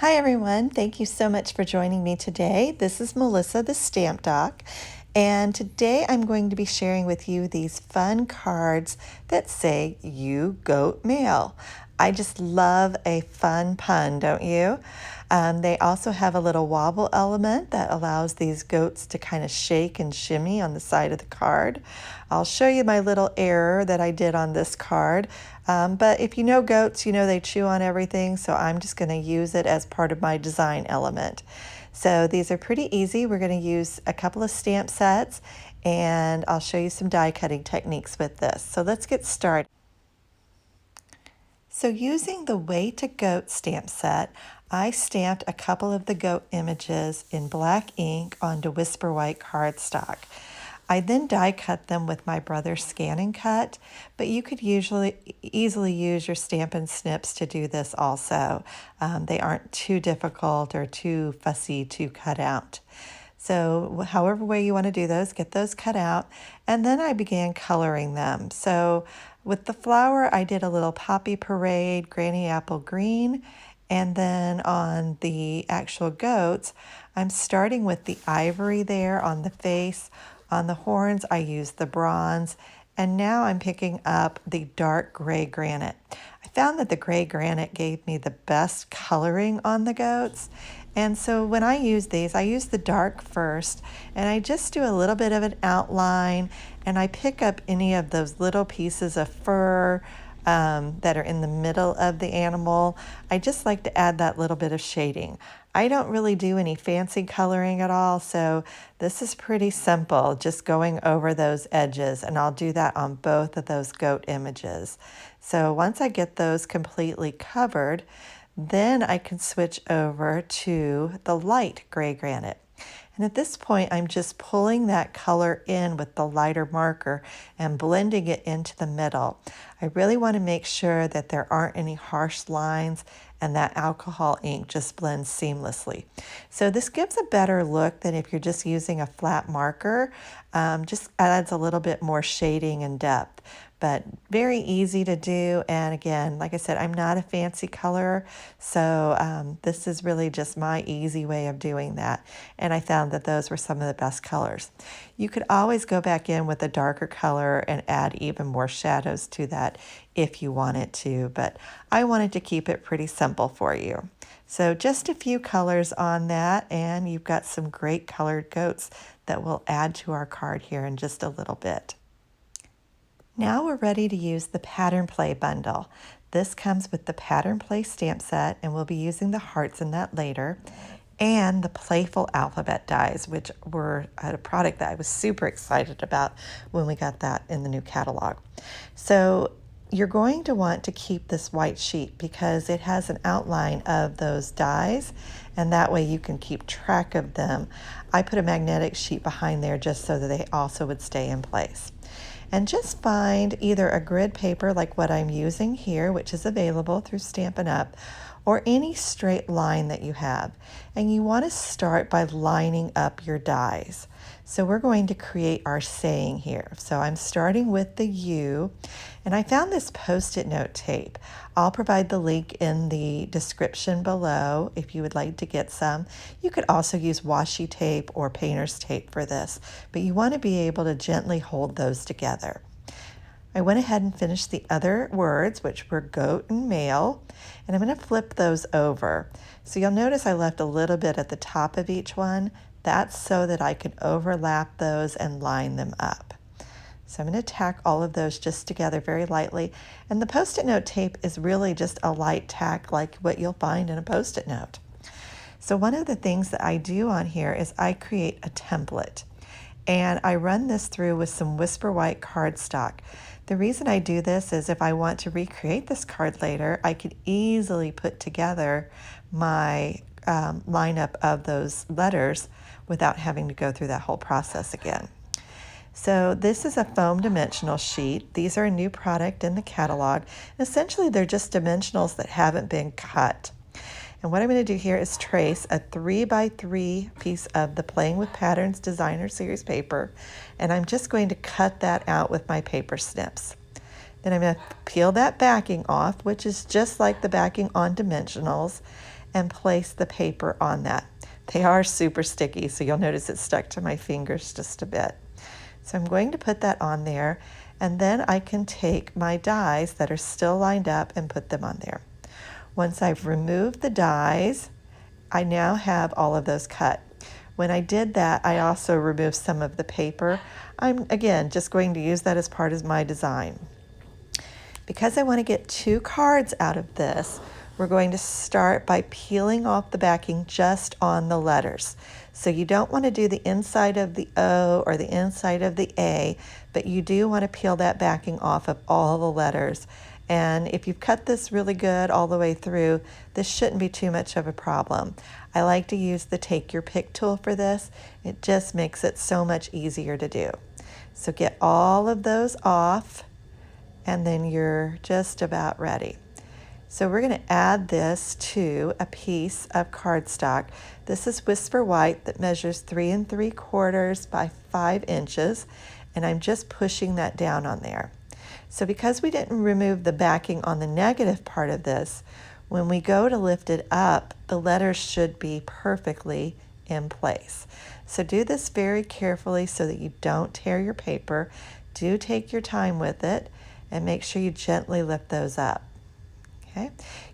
Hi everyone, thank you so much for joining me today. This is Melissa, the Stamp Doc, and today I'm going to be sharing with you these fun cards that say "You Goat Mail." I just love a fun pun, don't you? They also have a little wobble element that allows these goats to kind of shake and shimmy on the side of the card. I'll show you my little error that I did on this card. But if you know goats, you know they chew on everything, so I'm just going to use it as part of my design element. So these are pretty easy. We're going to use a couple of stamp sets, and I'll show you some die cutting techniques with this. So let's get started. So using the Way to Goat stamp set, I stamped a couple of the goat images in black ink onto Whisper White cardstock. I then die cut them with my brother's Scan and Cut, but you could easily use your Stampin' Snips to do this also. They aren't too difficult or too fussy to cut out. So however way you want to do those, get those cut out. And then I began coloring them. So with the flower, I did a little Poppy Parade, Granny Apple Green. And then on the actual goats, I'm starting with the ivory there on the face. On the horns, I used the bronze. And now I'm picking up the dark gray granite. I found that the gray granite gave me the best coloring on the goats. And so when I use these, I use the dark first, and I just do a little bit of an outline, and I pick up any of those little pieces of fur that are in the middle of the animal. I just like to add that little bit of shading. I don't really do any fancy coloring at all, so this is pretty simple, just going over those edges, and I'll do that on both of those goat images. So once I get those completely covered, then I can switch over to the light gray granite. And at this point, I'm just pulling that color in with the lighter marker and blending it into the middle. I really want to make sure that there aren't any harsh lines and that alcohol ink just blends seamlessly. So this gives a better look than if you're just using a flat marker. Just adds a little bit more shading and depth. But very easy to do, and again, like I said, I'm not a fancy colorer, so this is really just my easy way of doing that, and I found that those were some of the best colors. You could always go back in with a darker color and add even more shadows to that if you wanted to, but I wanted to keep it pretty simple for you. So just a few colors on that, and you've got some great colored goats that we'll add to our card here in just a little bit. Now we're ready to use the Pattern Play bundle. This comes with the Pattern Play stamp set, and we'll be using the hearts in that later, and the Playful Alphabet Dies, which were a product that I was super excited about when we got that in the new catalog. So you're going to want to keep this white sheet because it has an outline of those dies, and that way you can keep track of them. I put a magnetic sheet behind there just so that they also would stay in place. And just find either a grid paper like what I'm using here, which is available through Stampin' Up, or any straight line that you have. And you want to start by lining up your dies. So we're going to create our saying here. So I'm starting with the U, and I found this Post-it note tape. I'll provide the link in the description below if you would like to get some. You could also use washi tape or painter's tape for this, but you want to be able to gently hold those together. I went ahead and finished the other words, which were goat and mail, and I'm going to flip those over. So you'll notice I left a little bit at the top of each one. That's so that I could overlap those and line them up. So I'm going to tack all of those just together very lightly. And the Post-it note tape is really just a light tack like what you'll find in a Post-it note. So one of the things that I do on here is I create a template. And I run this through with some Whisper White cardstock. The reason I do this is if I want to recreate this card later, I could easily put together my lineup of those letters without having to go through that whole process again. So this is a foam dimensional sheet. These are a new product in the catalog. Essentially, they're just dimensionals that haven't been cut. And what I'm going to do here is trace a 3x3 piece of the Playing with Patterns Designer Series paper, and I'm just going to cut that out with my paper snips. Then I'm going to peel that backing off, which is just like the backing on dimensionals, and place the paper on that. They are super sticky, so you'll notice it stuck to my fingers just a bit. So I'm going to put that on there, and then I can take my dies that are still lined up and put them on there. Once I've removed the dies, I now have all of those cut. When I did that, I also removed some of the paper. I'm, again, just going to use that as part of my design. Because I want to get 2 cards out of this, we're going to start by peeling off the backing just on the letters. So you don't want to do the inside of the O or the inside of the A, but you do want to peel that backing off of all the letters. And if you've cut this really good all the way through, this shouldn't be too much of a problem. I like to use the Take Your Pick tool for this. It just makes it so much easier to do. So get all of those off, and then you're just about ready. So we're going to add this to a piece of cardstock. This is Whisper White that measures 3 3/4 by 5 inches, and I'm just pushing that down on there. So because we didn't remove the backing on the negative part of this, when we go to lift it up, the letters should be perfectly in place. So do this very carefully so that you don't tear your paper. Do take your time with it and make sure you gently lift those up. Okay,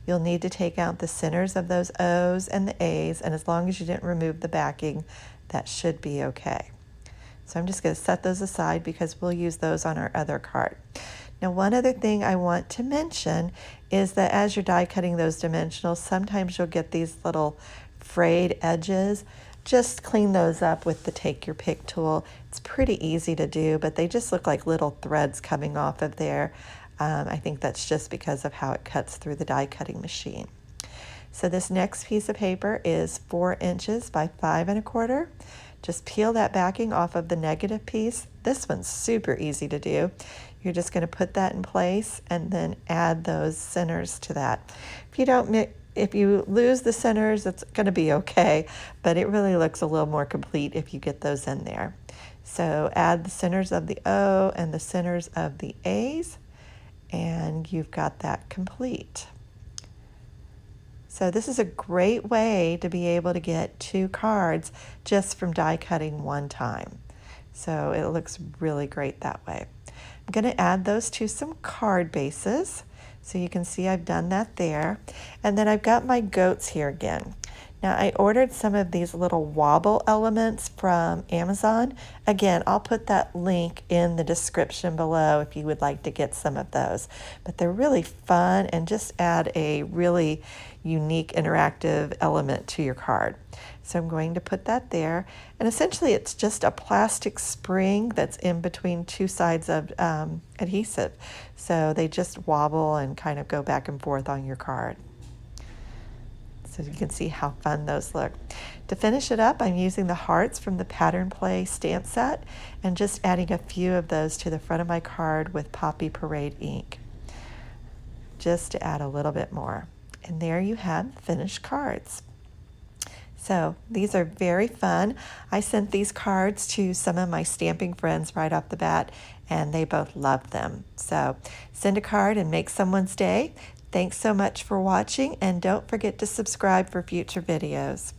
you'll need to take out the centers of those O's and the A's, and as long as you didn't remove the backing, that should be okay. So I'm just going to set those aside because we'll use those on our other card. Now, one other thing I want to mention is that as you're die cutting those dimensionals, sometimes you'll get these little frayed edges. Just clean those up with the Take Your Pick tool. It's pretty easy to do, but they just look like little threads coming off of there. I think that's just because of how it cuts through the die cutting machine. So this next piece of paper is 4 inches by 5 1/4. Just peel that backing off of the negative piece. This one's super easy to do. You're just going to put that in place and then add those centers to that. If you lose the centers, it's going to be okay, but it really looks a little more complete if you get those in there. So add the centers of the O and the centers of the A's, and you've got that complete. So this is a great way to be able to get 2 cards just from die cutting one time. So it looks really great that way. I'm going to add those to some card bases. So you can see I've done that there. And then I've got my goats here again. Now I ordered some of these little wobble elements from Amazon. Again, I'll put that link in the description below if you would like to get some of those. But they're really fun and just add a really unique interactive element to your card. So I'm going to put that there. And essentially it's just a plastic spring that's in between 2 sides of adhesive. So they just wobble and kind of go back and forth on your card. So you can see how fun those look. To finish it up, I'm using the hearts from the Pattern Play stamp set and just adding a few of those to the front of my card with Poppy Parade ink, just to add a little bit more. And there you have finished cards. So these are very fun. I sent these cards to some of my stamping friends right off the bat, and they both loved them. So send a card and make someone's day. Thanks so much for watching, and don't forget to subscribe for future videos.